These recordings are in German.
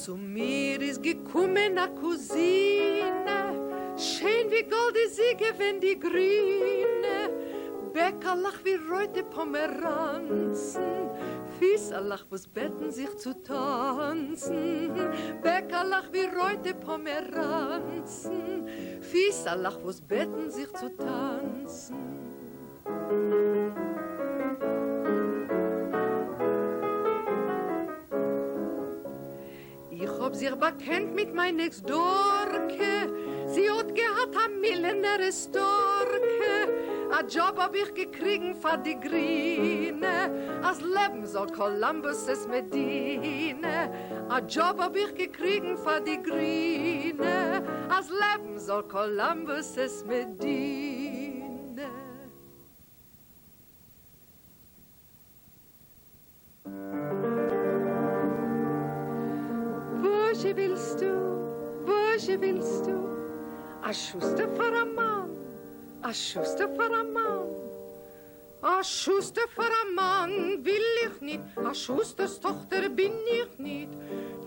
Zu mir ist gekommen a Cousine, schön wie Gold ist sie gewinn die Grüne. Bäckerlach wie reute Pomeranzen, Fieserlach, wo's betten sich zu tanzen. Bäckerlach wie reute Pomeranzen, Fieserlach, wo's betten sich zu tanzen. Ich hab sich bekannt mit mein Ex-Dorke, sie hat gehabt a Millionäre Storke. A Job hab ich gekriegen für die Grüne, als Leben soll Columbus es Medine. A Job hab ich gekriegen für die Grüne, als Leben soll Columbus es Medine. Woche willst du, a Schuster für a Mann, a Schuster für a Mann, a Schuster für a Mann will ich nicht, a Schusters Tochter bin ich nicht.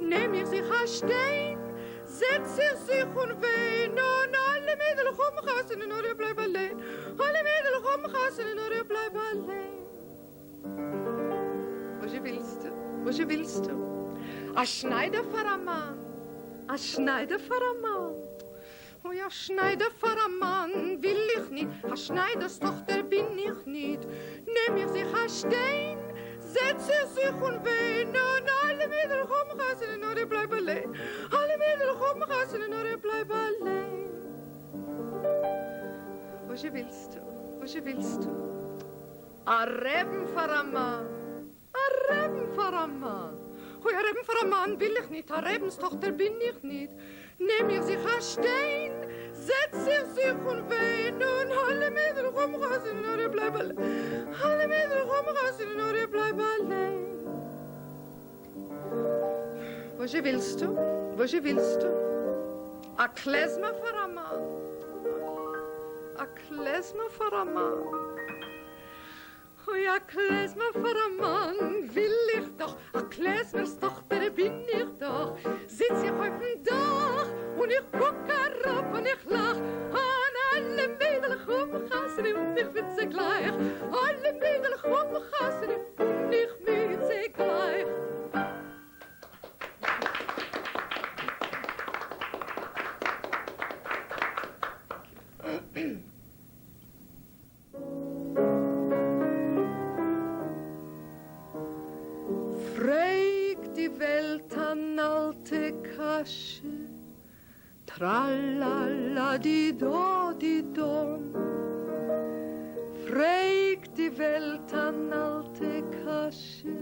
Nehm ich sich a Stein, setz ich sich und wein, und alle Mädel rumrasen, und ich bleib allein, alle Mädel rumrasen, und ich bleib allein. Was willst du? A Schneider für a Mann, a Schneider für a Mann. Oh ja, Schneider für a Mann will ich nicht, a Schneiders Tochter bin ich nicht. Nehm ich sich a Stein, setz ich sich und wein, und alle Mädel rumrasen, und ich bleib allein. Alle Mädel rumrasen, und ich bleib allein. Was willst du? A Reben für a Mann, a Reben für a Mann. Oh ja, Reben für a Mann will ich nicht, a Rebens Tochter bin ich nicht. Nehm ich sich a Stein, setz ich sich und wein, und alle Mädel rumrasen, und ich bleib allein. Alle Mädel rumrasen, und ich bleib allein. Was willst du? A Klezmer für a Mann. A Klezmer für a Mann. Oh ja, Klezmer für a Mann will ich doch, a Klezmers Tochter bin ich doch. Sitz ich auf dem Dach und ich guck herab und ich lach. An alle Mädel rumgassen und ich mit sie gleich. Alle Mädel rumgassen und ich mit sie gleich. Kasche, tralala di dom. Fragt die Welt an alte Kasche,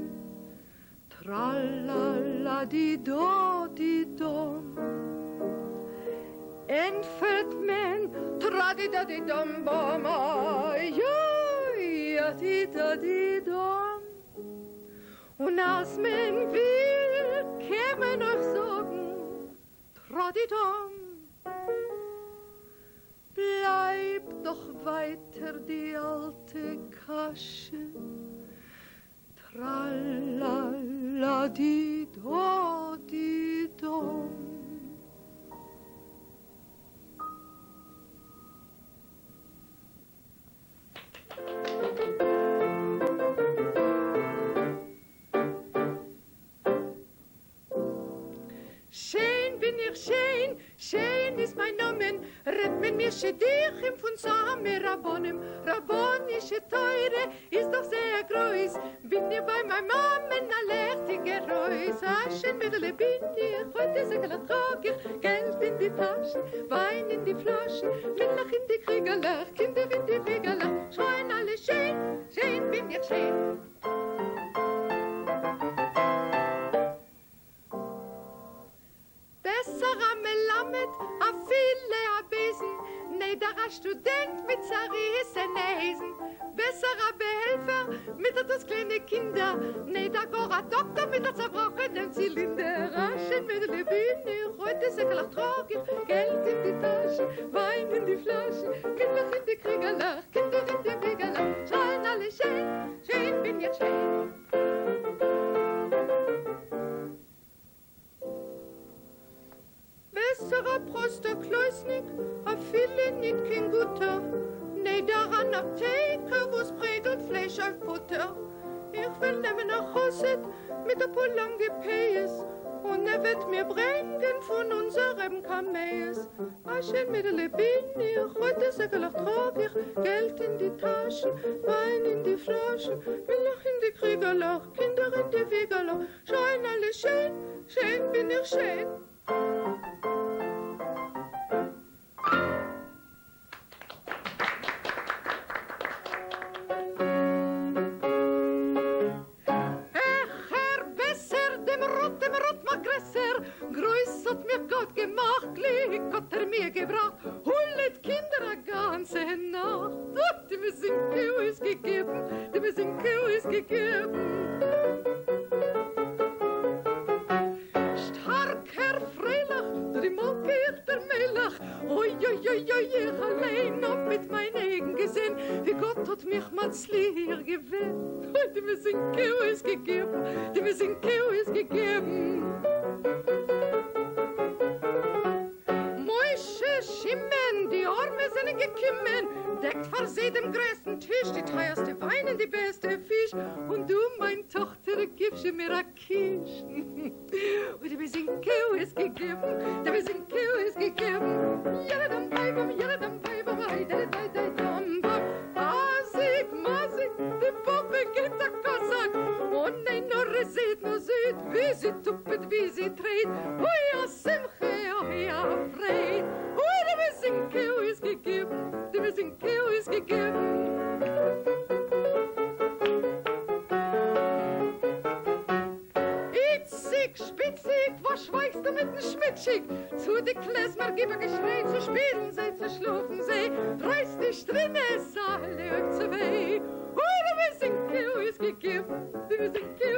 tralala di dom. Entfällt men, tra-di-da-di-dom, bama, ja-di-da-di-dom. Und als men will, kämen euch sagen, tra-di-dom. Bleibt doch weiter die alte Kasche, tra-la-la-di-do-di-dom. Schön ist mein Nomen, red men mir Schedichim von Samer Rabbonim. Rabbonische Teure ist doch sehr groß, bin ich bei meinem Mammen a lechtige Reus. Aschen Mädele bin ich, heute segele trag ich, Geld in die Taschen, Wein in die Flaschen, Villach in die Kriegerlach, Kinder in die Wiegerlach, schreien alle schön, schön bin ich schön. A viele a Besen, neiderer Student mit zerrissenen Häsen. Besserer Behelfer mit das kleine Kinder, neiderer Doktor mit der zerbrochenen Zylinder. Raschen Mädel bin ich, heute säckelach trag ich, Geld in die Taschen, Wein in die Flaschen, Kinder in die Kriegerlach, Kinder in die Wiegerlach, schreien alle schön, schön bin ich schön. bin nicht kein Guter. Nee, daran Apteke, wo's prägelt Fleisch auf Butter. Ich will nehmen nach Hause mit der Pulange Päs. Und wird mir bringen von unserem Kamees. Aschen mit der Lebini, heute Säckelach trage ich Geld in die Taschen, Wein in die Flaschen, Milch in die Kriegerloch, Kinder in die Wiegerloch. Schein alles schön, schön bin ich schön. Grüß hat mir Gott gemacht, Glück hat mir gebracht, hullet Kinder a ganze Nacht. Die mir sind Kühes gegeben, die mir sind Kühes gegeben. Starker Freilach, die mag ich der Melach. Oi, oi, oi, oi, ich allein hab mit mein eigen gesehen, wie Gott hat mich manzlicher gewählt. Die mir sind Kühes gegeben, die mir sind Kühes gegeben. Schimmen, die Arme sind gekommen, deckt vor sie dem größten Tisch, die teuerste Wein und die beste Fisch. Und du, mein Tochter, gibst mir a Kisch. Und die sind Kühes gegeben, die sind Kühes gegeben. Jaladam, baibam, haidadadadam, Asik, Masik, die Puppe geht a Kassak. Und ein Norre sieht, wie sie tuppet, wie sie dreht. Ui, a Simche, ui, a Freit. Die mir sind Kühes gegeben, die mir sind Kühes gegeben. Itzig, spitzig, was schweigst du mit dem Schmitschig? Zu die Klezmer gib ein Geschrei, zu spielen sie, zu schlufen sie, reiß dich drinne, alle zwei. Die mir sind Kühes gegeben, die mir sind Kühes gegeben.